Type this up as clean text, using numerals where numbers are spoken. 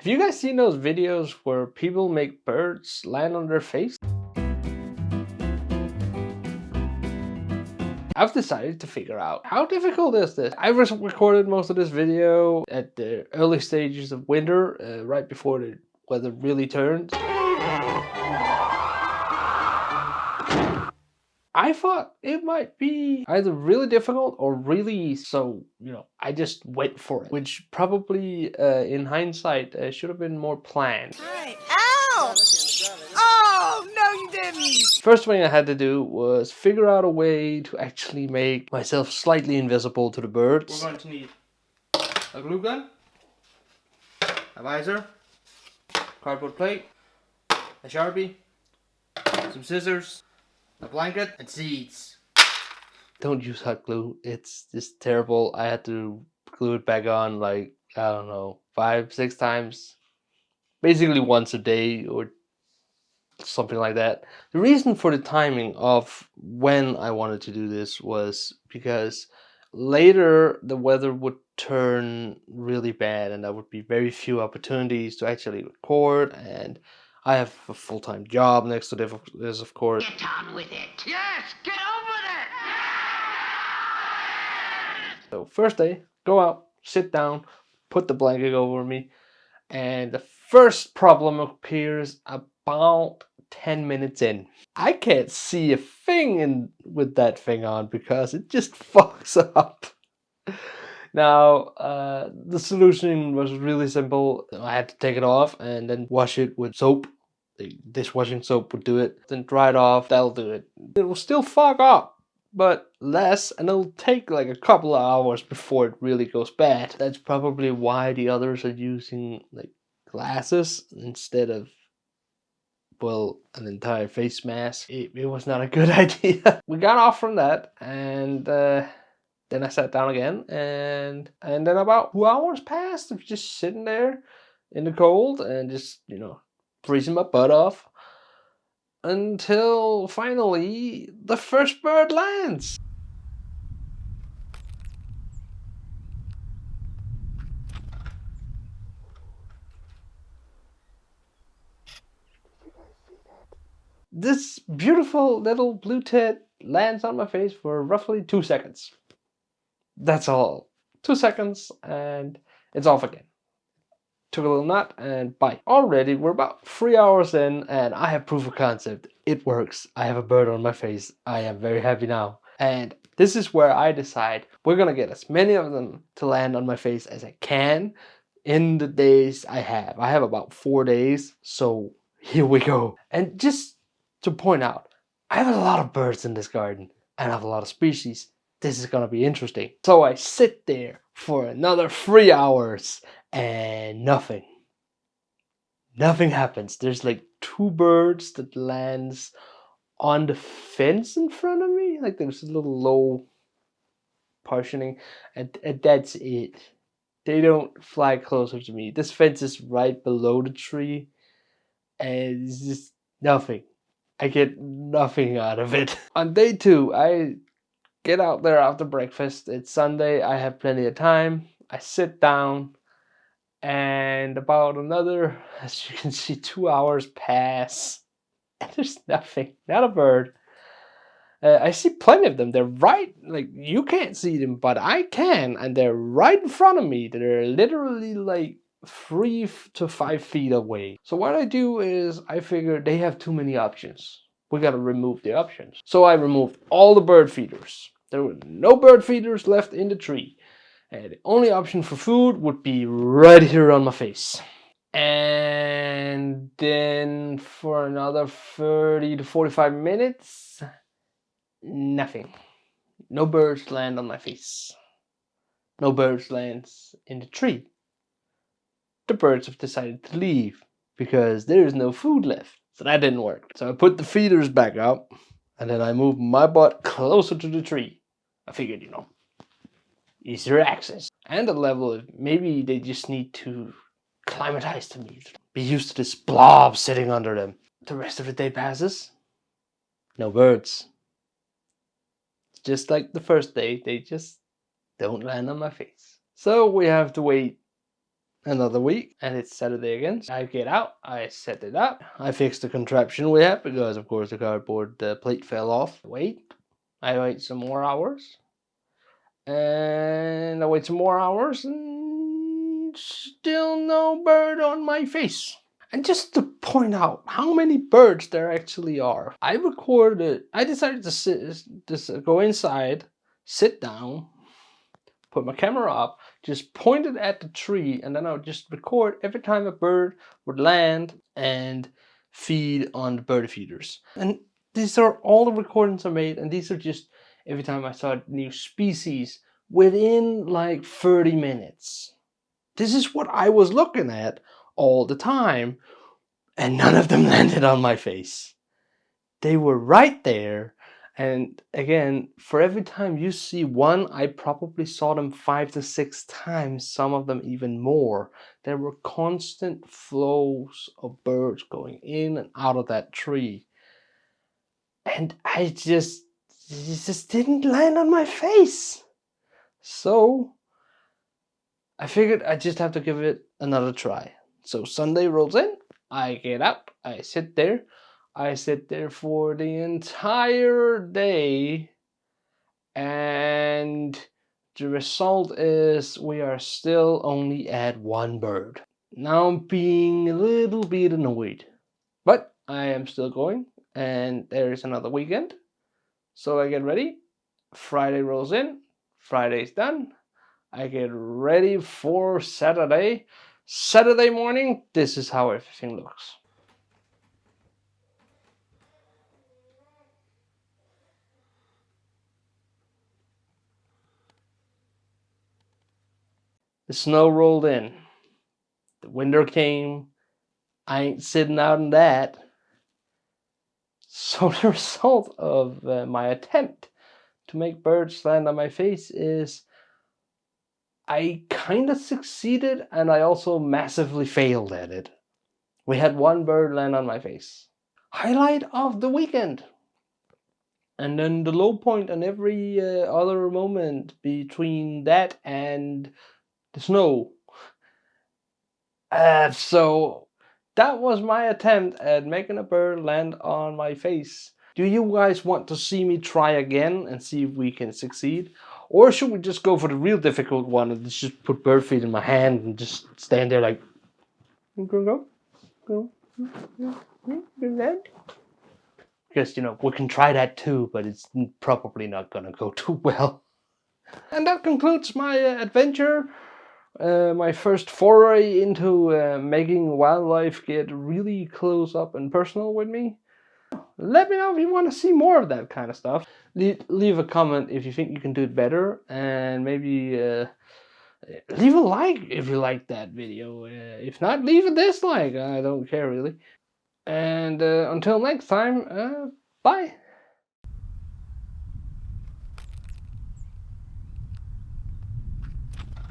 Have you guys seen those videos where people make birds land on their face? I've decided to figure out how difficult is this. I recorded most of this video at the early stages of winter, right before the weather really turned. I thought it might be either really difficult or really so, I just went for it. Which probably, in hindsight, should have been more planned. Hi. Ow! Oh, no you didn't! First thing I had to do was figure out a way to actually make myself slightly invisible to the birds. We're going to need a glue gun, a visor, cardboard plate, a Sharpie, some scissors, a blanket, and seeds. Don't use hot glue. It's just terrible. I had to glue it back on like, I don't know, 5-6 times. Basically once a day or something like that. The reason for the timing of when I wanted to do this was because later the weather would turn really bad and there would be very few opportunities to actually record, and I have a full-time job next to this, of course. Get on with it. Yes, get on with it. So first day, go out, sit down, put the blanket over me, and the first problem appears about 10 minutes in. I can't see a thing with that thing on because it just fucks up. Now, the solution was really simple. I had to take it off and then wash it with soap. The dishwashing soap would do it. Then dry it off, that'll do it. It will still fog up, but less, and it'll take like a couple of hours before it really goes bad. That's probably why the others are using like glasses instead of, well, an entire face mask. It was not a good idea. We got off from that, and then I sat down again, and then about 2 hours passed of just sitting there in the cold and just, freezing my butt off until finally the first bird lands. This beautiful little blue tit lands on my face for roughly 2 seconds. That's all. 2 seconds and it's off again. Took a little nut and bye. Already we're about 3 hours in and I have proof of concept. It works. I have a bird on my face. I am very happy now. And this is where I decide we're gonna get as many of them to land on my face as I can in the days I have. I have about 4 days, so here we go. And just to point out, I have a lot of birds in this garden and I have a lot of species. This is gonna be interesting. So I sit there for another 3 hours and nothing happens. There's like 2 birds that lands on the fence in front of me. Like there's a little low partitioning, and that's it. They don't fly closer to me. This fence is right below the tree and it's just nothing. I get nothing out of it. On day 2, I get out there after breakfast. It's Sunday. I have plenty of time. I sit down and about another, as you can see, 2 hours pass. And there's nothing. Not a bird. I see plenty of them. They're right, like you can't see them, but I can. And they're right in front of me. They're literally like 3 to 5 feet away. So what I do is I figure they have too many options. We gotta remove the options. So I removed all the bird feeders. There were no bird feeders left in the tree. And the only option for food would be right here on my face. And then for another 30 to 45 minutes, nothing. No birds land on my face. No birds lands in the tree. The birds have decided to leave because there is no food left. So that didn't work. So I put the feeders back up and then I moved my butt closer to the tree. I figured, easier access. And a level of maybe they just need to climatize to me. Be used to this blob sitting under them. The rest of the day passes. No birds. Just like the first day, they just don't land on my face. So we have to wait Another week, and it's Saturday again. I get out, I set it up, I fix the contraption we have because of course the cardboard plate fell off. I wait some more hours, and I wait some more hours, and still no bird on my face. And just to point out how many birds there actually are, I decided to go inside, sit down, put my camera up, just point it at the tree, and then I would just record every time a bird would land and feed on the bird feeders. And these are all the recordings I made, and these are just every time I saw a new species within like 30 minutes. This is what I was looking at all the time, and none of them landed on my face. They were right there. And again, for every time you see one, I probably saw them 5 to 6 times, some of them even more. There were constant flows of birds going in and out of that tree. And it just didn't land on my face. So I figured I just have to give it another try. So Sunday rolls in, I get up, I sit there for the entire day, and the result is we are still only at 1 bird. Now I'm being a little bit annoyed, but I am still going, and there is another weekend. So I get ready, Friday rolls in, Friday's done, I get ready for Saturday. Saturday morning, this is how everything looks. The snow rolled in. The winter came. I ain't sitting out in that. So the result of my attempt to make birds land on my face is I kind of succeeded, and I also massively failed at it. We had 1 bird land on my face. Highlight of the weekend. And then the low point on every other moment between that and the snow. So that was my attempt at making a bird land on my face. Do you guys want to see me try again and see if we can succeed? Or should we just go for the real difficult one and just put bird feed in my hand and just stand there like, go, land? Because, we can try that too, but it's probably not gonna go too well. And that concludes my adventure. My first foray into making wildlife get really close up and personal with me. Let me know if you want to see more of that kind of stuff. Leave a comment if you think you can do it better, and maybe leave a like if you like that video. If not, leave a dislike. I don't care really. And until next time, bye.